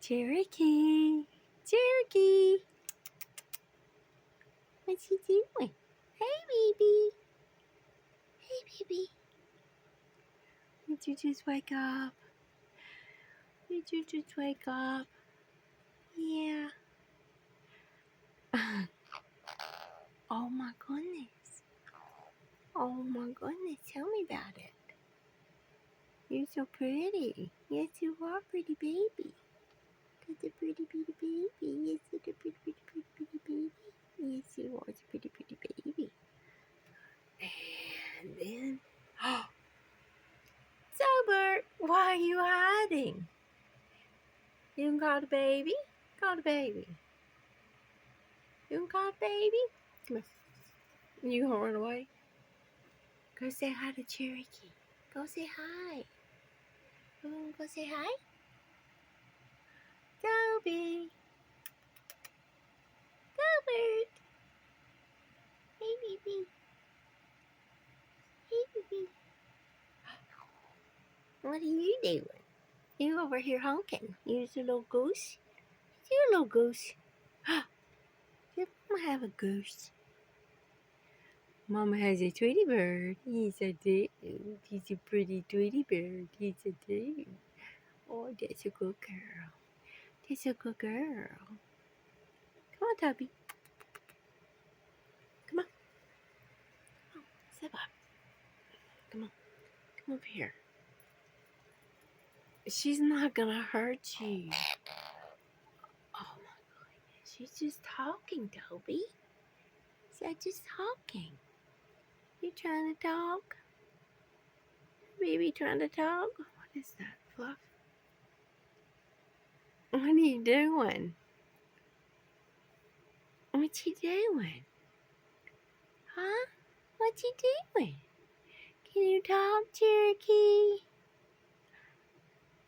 Cherokee. Cherokee. What's he doing? Hey, baby. Hey, baby. Did you just wake up? Did you just wake up? Yeah. Oh, my goodness. Oh, my goodness. Tell me about it. You're so pretty. Yes, you are pretty baby. That's a pretty, pretty baby. Yes, you're a pretty, pretty, pretty, pretty baby. Yes, you are a pretty, pretty baby. And then, Sober, why are you hiding? You can call the baby. Call the baby. You can call the baby. Come here. You gonna run away? Go say hi to Cherokee. Go say hi. Go say hi. Toby. Gilbert. Hey, baby. Hey, baby. What are you doing? You over here honking. You're a little goose. You're a little goose. Your mama have a goose. Mama has a Tweety bird. He's a dude. He's a pretty Tweety bird. He's a dude. Oh, that's a good girl. That's a good girl. Come on, Tubby. Come on. Oh, step up. Come on. Come over here. She's not gonna hurt you. Oh my goodness. She's just talking, Toby. She's just talking. You trying to talk? Baby trying to talk? What is that, Fluff? What are you doing? What you doing? Huh? What you doing? Can you talk, Cherokee?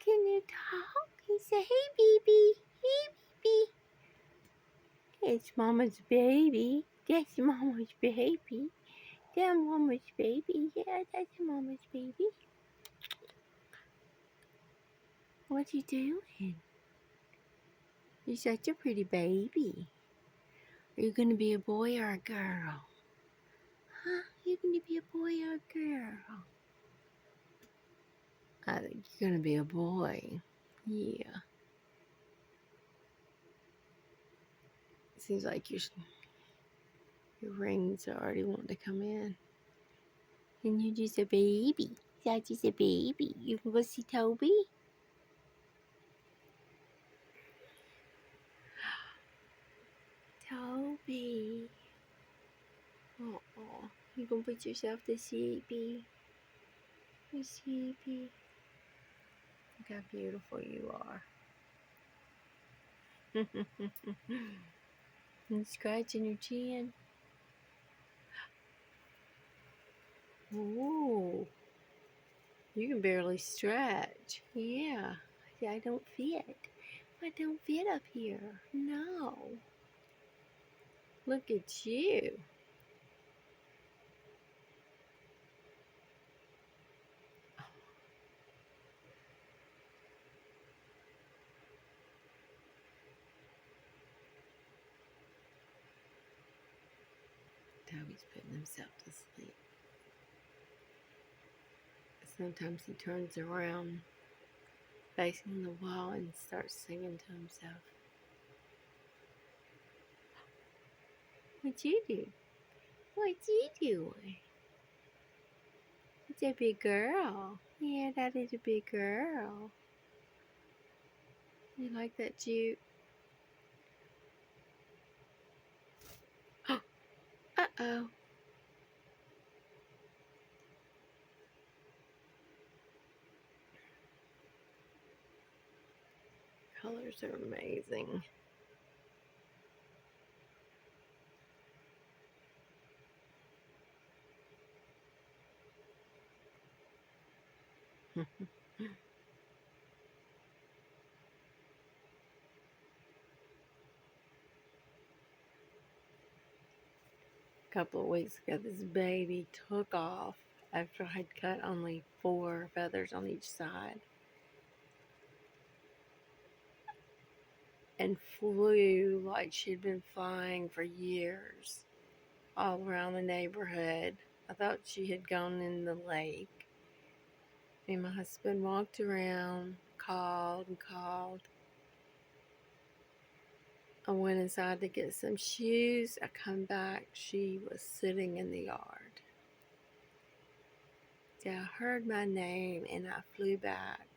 Can you talk? He said, hey, baby. Hey, baby. It's Mama's baby. That's Mama's baby. That's Mama's baby. Yeah, that's Mama's baby. What you doing? You're such a pretty baby. Are you going to be a boy or a girl? Huh? You going to be a boy or a girl? I think you're going to be a boy. Yeah. Seems like your rings are already wanting to come in. And you're just a baby. You're just a baby. You can go see Toby? Toby. Uh-oh. You gonna put yourself to sleepy? You sleepy? Look how beautiful you are. And scratching your chin. Ooh. You can barely stretch. Yeah. I don't fit. I don't fit up here. No. Look at you. Toby's putting himself to sleep. Sometimes he turns around facing the wall and starts singing to himself. What you do? What you doing? It's a big girl. Yeah, that is a big girl. You like that, Juke? Uh-oh. Colors are amazing. A couple of weeks ago, this baby took off after I'd cut only 4 feathers on each side. and flew like she'd been flying for years all around the neighborhood. I thought she had gone in the lake. And my husband walked around, called and called. I went inside to get some shoes. I come back, she was sitting in the yard. So I heard my name and I flew back.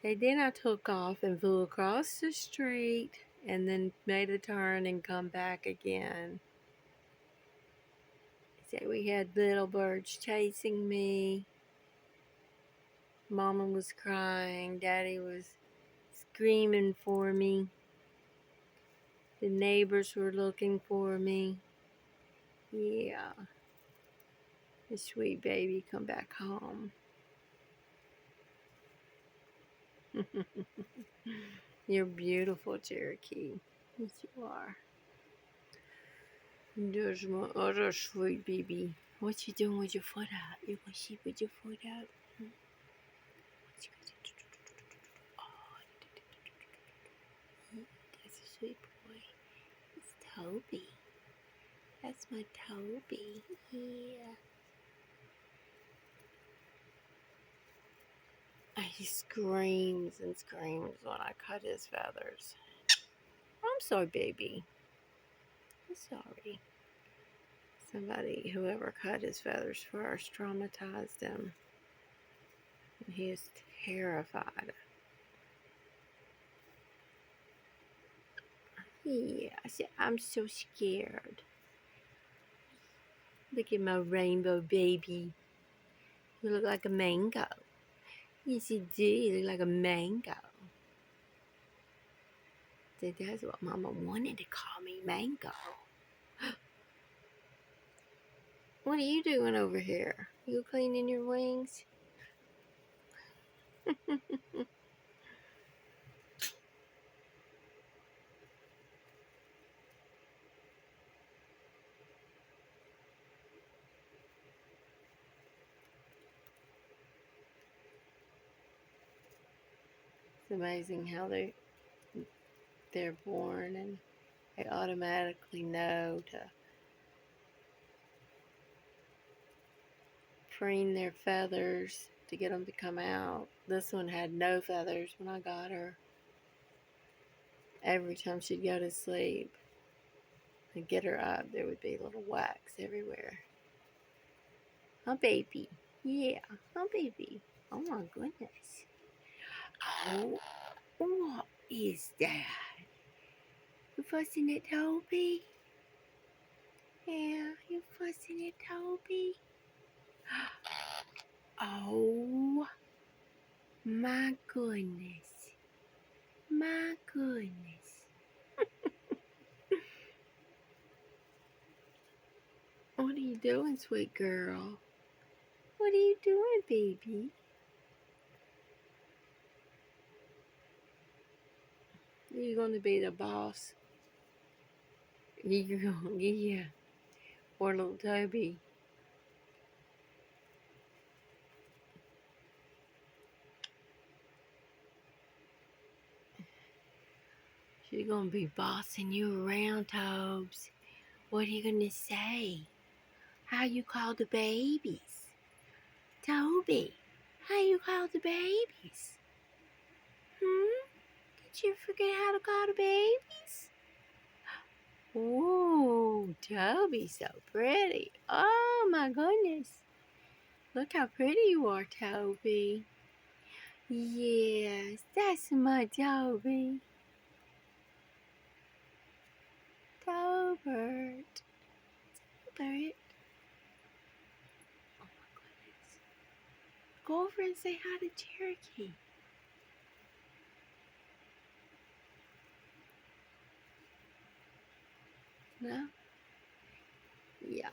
So then I took off and flew across the street and then made a turn and come back again. So we had little birds chasing me. Mama was crying. Daddy was screaming for me. The neighbors were looking for me. Yeah. The sweet baby come back home. You're beautiful, Cherokee. Yes, you are. There's my other sweet baby. What you doing with your foot out? You gonna sleep with your foot out? Oh, that's a sweet boy. It's Toby. That's my Toby. Yeah. He screams and screams when I cut his feathers. I'm sorry, baby. I'm sorry. Whoever cut his feathers first, traumatized him. And he is terrified. Yeah, I'm so scared. Look at my rainbow baby. You look like a mango. Yes, you do. You look like a mango. So that's what Mama wanted to call me, Mango. What are you doing over here? You cleaning your wings? It's amazing how they're born and they automatically know to preen their feathers to get them to come out. This one had no feathers when I got her. Every time she'd go to sleep and get her up, there would be little wax everywhere. Oh, baby. Yeah, oh, baby. Oh, my goodness. Oh, what is that? You fussing at Toby? Yeah, you fussing at Toby? Oh, my goodness. My goodness. What are you doing, sweet girl? What are you doing, baby? You're going to be the boss. Yeah. Poor little Toby. She's going to be bossing you around, Tobes. What are you going to say? How you call the babies? Toby, how you call the babies? Did you forget how to call the babies? Ooh, Toby's so pretty. Oh, my goodness. Look how pretty you are, Toby. Yes, that's my Toby. Tobert. Tobert. Oh my goodness. Go over and say hi to Cherokee. No? Yeah.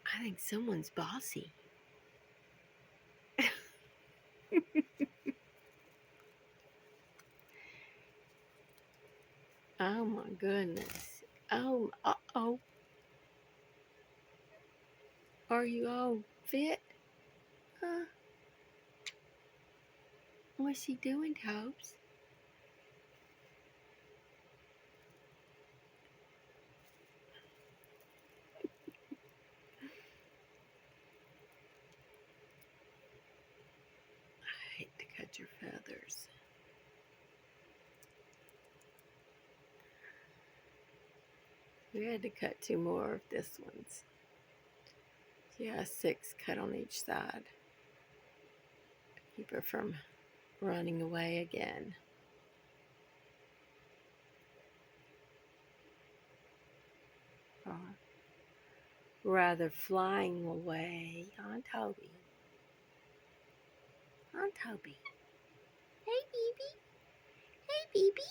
I think someone's bossy. Oh my goodness. Oh, uh-oh. Are you all fit? Huh? What's she doing, Tobes? at your feathers. We had to cut 2 more of this one's. Yeah, 6 cut on each side. Keep her from running away again. Or rather flying away. On Toby. On Toby. Hey, baby. Hey, baby.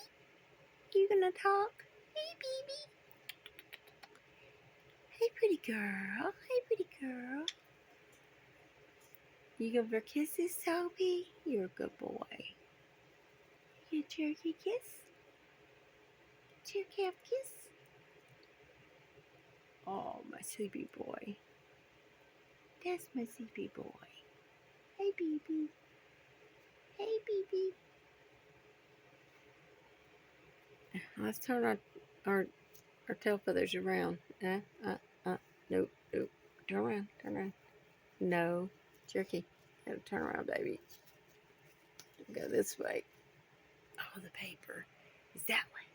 You gonna talk? Hey, baby. Hey, pretty girl. Hey, pretty girl. You give her kisses, Toby? You're a good boy. You get a Cherokee kiss? Cherokee kiss? Oh, my sleepy boy. That's my sleepy boy. Hey, baby. Hey, baby. Let's turn our tail feathers around. Nope. Turn around. No. Cherokee. Gotta turn around, baby. Go this way. Oh, the paper is that way.